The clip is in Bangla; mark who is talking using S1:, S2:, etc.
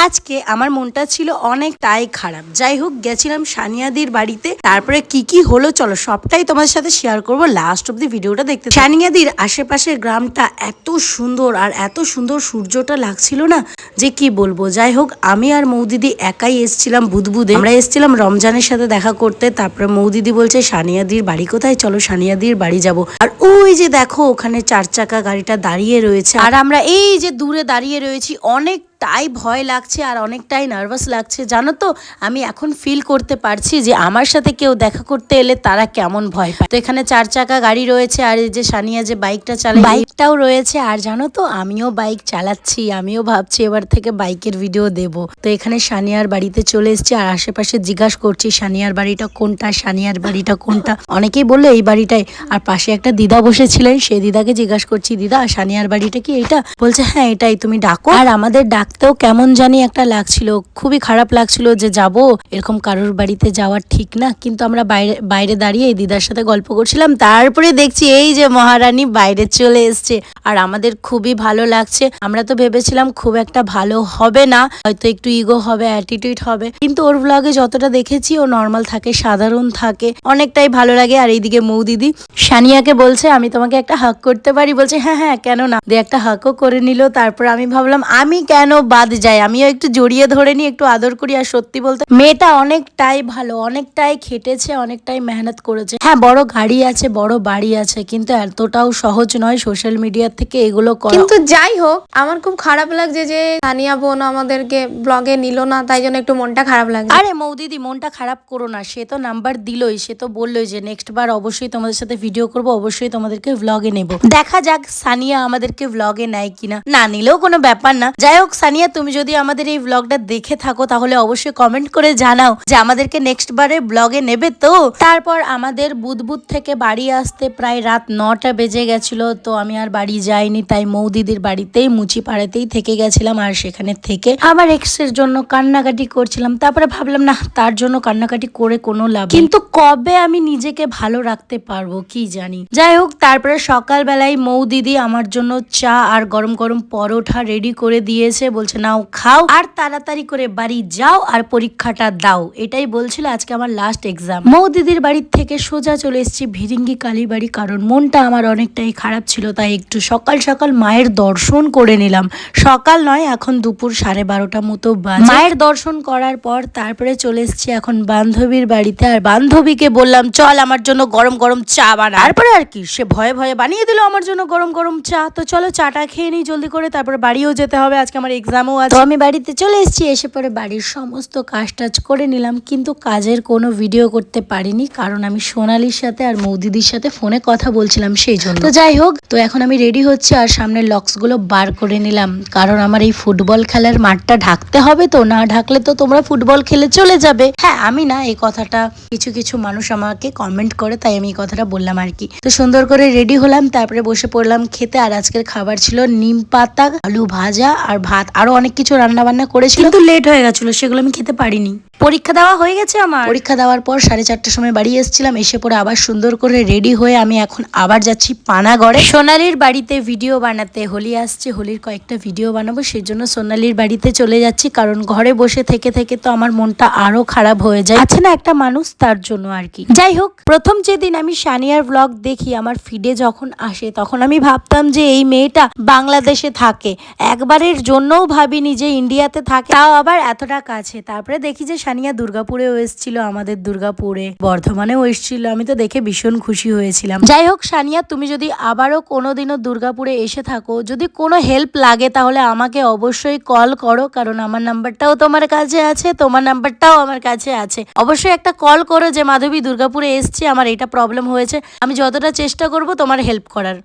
S1: আজকে আমার মনটা ছিল অনেকটাই খারাপ। যাই হোক, গেছিলাম সানিয়াদির বাড়িতে। তারপরে কি কি হলো চলো সবটাই তোমাদের সাথে শেয়ার করব, লাস্ট অব দি ভিডিওটা দেখতে। সানিয়াদির আশেপাশের গ্রামটা এত সুন্দর আর এত সুন্দর সূর্যটা লাগছিল না যে কি বলবো। যাই হোক, আমি আর মৌদিদি একাই এসছিলাম বুদবুদে। আমরা এসছিলাম রমজানের সাথে দেখা করতে। তারপরে মৌদিদি বলছে সানিয়াদির বাড়ি কোথায়, চলো সানিয়াদির বাড়ি যাব। আর ওই যে দেখো ওখানে 4 চাকা গাড়িটা দাঁড়িয়ে রয়েছে আর আমরা এই যে দূরে দাঁড়িয়ে রয়েছি। অনেকটাই ভয় লাগছে আর অনেকটাই নার্ভাস লাগছে, জানো তো। আমি এখন ফিল করতে পারছি যে আমার সাথে কেউ দেখা করতে এলে তারা কেমন ভয় পায়। তো এখানে 4 চাকা গাড়ি রয়েছে আর এই যে সানিয়া যে বাইকটা চালায় বাইকটাও রয়েছে। আর জানো তো আমিও বাইক চালাচ্ছি, আমিও ভাবছি এবার থেকে বাইকের ভিডিও দেব। তো এখানে সানিয়ার বাড়িতে চলে এসেছি আর আশেপাশে জিজ্ঞাসা করছি সানিয়ার বাড়িটা কোনটা, সানিয়ার বাড়িটা কোনটা। অনেকেই বললো এই বাড়িটাই। আর পাশে একটা দিদা বসেছিলেন, সেই দিদাকে জিজ্ঞাসা করছি দিদা সানিয়ার বাড়িটা কি এটা? বলছে হ্যাঁ এটাই, তুমি ডাকো। আর আমাদের ডাকতেও কেমন জানি একটা লাগছিল, খুবই খারাপ লাগছিল যে যাব এরকম কারোর বাড়িতে যাওয়ার ঠিক না। কিন্তু আমরা বাইরে দাঁড়িয়ে এই দিদার সাথে গল্প করছিলাম। তারপরে দেখছি এই যে মহারানী বাইরে চলে এসছে আর আমাদের খুবই ভালো লাগছে। আমরা তো ভেবেছিলাম খুব একটা ভালো হবে না, হয়তো একটু ইগো হবে, অ্যাটিটিউড হবে, কিন্তু ওর ব্লগে যতটা দেখেছি ও নর্মাল থাকে, সাধারণ থাকে, অনেকটাই ভালো লাগে। আর এইদিকে মৌদিদি সানিয়াকে বলছে আমি তোমাকে একটা হাগ করতে পারি? বলছে হ্যাঁ হ্যাঁ কেন না, দিয়ে একটা হাগও করে নিল। তারপর আমি ভাবলাম আমি কেন বাদ যাই, আমিও একটু জড়িয়ে ধরে নিই, একটু আদর করি। আর সত্যি বলতে মেয়েটা অনেকটাই ভালো, অনেকটাই খেটেছে, অনেকটাই মেহনত করেছে। হ্যাঁ বড় গাড়ি আছে, বড় বাড়ি আছে, কিন্তু এতটাও সহজ নয় সোশ্যাল মিডিয়া থেকে এগুলো করা।
S2: কিন্তু যাই হোক, আমার খুব খারাপ লাগছে যে সানিয়া বোন আমাদেরকে ব্লগে নিল না, তাই জন্য একটু মনটা খারাপ লাগছে।
S1: আরে মৌদিদি মনটা খারাপ করো না, সে তো নাম্বার দিলই, সে তো বললোই যে নেক্সট বার অবশ্যই তোমাদের সাথে ভিডিও করব, অবশ্যই তোমাদেরকে ব্লগে নেব। দেখা যাক সানিয়া আমাদেরকে ব্লগে নেয় কিনা, না নিলেও কোনো ব্যাপার না। যাই হোক সানিয়া, তুমি যদি আমাদের এই ব্লগটা দেখে থাকো তাহলে অবশ্যই কমেন্ট করে জানাও যে আমাদেরকে নেক্সট বারে ব্লগে নেবে তো। তারপর আমাদের বুদবুদ থেকে বাড়ি আসতে প্রায় রাত 9টা বেজে গেছিল। তো আমি আর বাড়ি যাইনি, তাই মৌদিদির বাড়িতেই মুচিপাড়াতেই থেকে গেছিলাম। আর সেখানে থেকে আমার এক্সের জন্য কান্নাকাটি করছিলাম। তারপরে ভাবলাম না, তার জন্য কান্নাকাটি করে কোনো লাভ, কিন্তু কবে আমি নিজেকে ভালো রাখতে পারবো কি জানি। যাই হোক, তারপরে সকালবেলায় মৌদিদি আমার জন্য চা আর গরম গরম পরোটা রেডি করে দিয়েছে। বলছে নাও খাও আর তাড়াতাড়ি করে বাড়ি যাও আর পরীক্ষাটা দাও। এটাই বলছিল, আজকে আমার লাস্ট এক্সাম। মৌদিদির বাড়ির থেকে সোজা চলে এসেছি ভিরিঙ্গি কালীবাড়ি, কারণ মনটা আমার অনেকটাই খারাপ ছিল। তাই একটু সকাল সকাল মায়ের দর্শন করে নিলাম। সকাল নয়, এখন দুপুর 12:30 মতো বাজে। মায়ের দর্শন করার পর তারপরে চলে এসেছি এখন বান্ধবীর বাড়িতে। আর বান্ধবীকে বললাম চল আমার জন্য গরম গরম চা বানা। তারপরে আর কি, সে ভয়ে ভয়ে বানিয়ে দিল আমার জন্য গরম গরম চা। তো চলো চাটা খেয়ে নিই জলদি করে, তারপরে বাড়িও যেতে হবে, আজকে আমার এক্সামও আছে। তো আমি বাড়িতে চলে এসেছি, এসে পরে বাড়ির সমস্ত কাজ টাজ করে নিলাম, কিন্তু কাজের কোনো ভিডিও করতে পারিনি, কারণ আমি সোনালির সাথে আর মৌদিদির সাথে ফোনে কথা বলছিলাম সেই জন্য। তো যাই হোক, তো এখন আমি রেডি হচ্ছি আর সামনের লক্স গুলো বার করে নিলাম, কারণ আমার এই ফুটবল খেলার মাঠটা ঢাকতে হবে। তো না ঢাকলে তো তোমরা ফুটবল খেলে চলে যাবে। হ্যাঁ আমি না, এই কথাটা কিছু কিছু মানুষ আমাকে কমেন্ট করে, তাই আমি এই কথাটা বললাম আর কি। তো সুন্দর করে রেডি হলাম, তারপরে বসে পড়লাম খেতে। আর আজকের খাবার ছিল নিম পাতা, আলু ভাজা আর ভাত, আরো অনেক কিছু রান্না বান্না করেছিল, কিন্তু লেট হয়ে গেছিল, সেগুলো আমি খেতে পারিনি। পরীক্ষা দেওয়া হয়ে গেছে আমার। পরীক্ষা দেওয়ার পর 4:30টার সময় বাড়ি এসেছিলাম। এসে পরে আবার সুন্দর করে রেডি হয়ে আমি এখন আবার যাচ্ছি পানাগড়ে সোনালির বাড়িতে ভিডিও বানাতে। হোলি আসছে, হোলির কয়েকটা ভিডিও বানাবো, সেই জন্য সোনালির বাড়িতে চলে যাচ্ছি। কারণ ঘরে বসে থেকে থেকে তো আমার মনটা আরো খারাপ হয়ে যায়, আছে না একটা মানুষ, তার জন্য আর কি। যাই হোক, প্রথম যেদিন আমি সানিয়ার ব্লগ দেখি আমার ফিডে যখন আসে, তখন আমি ভাবতাম যে এই মেয়েটা বাংলাদেশে থাকে, একবারের জন্যও ভাবিনি যে ইন্ডিয়াতে থাকে, তাও আবার এতটা কাছে। তারপরে দেখি যে সানিয়া দুর্গাপুরেও এসেছিল, আমাদের দুর্গাপুরে, বর্ধমানেও এসেছিল। আমি তো দেখে ভীষণ খুশি হয়েছিলাম। যাই হোক সানিয়া, তুমি যদি আবারও কোনোদিনও দুর্গাপুরে এসে থাকো, যদি কোনো হেল্প লাগে তাহলে আমাকে অবশ্যই কল করো, কারণ আমার নাম্বারটাও তোমার কাছে আছে, তোমার নাম্বারটাও আমার কাছে আছে। অবশ্যই একটা কল করো যে মাধবী দুর্গাপুরে এসছি, আমার এটা প্রবলেম হয়েছে, আমি যতটা চেষ্টা করব তোমার হেল্প করার।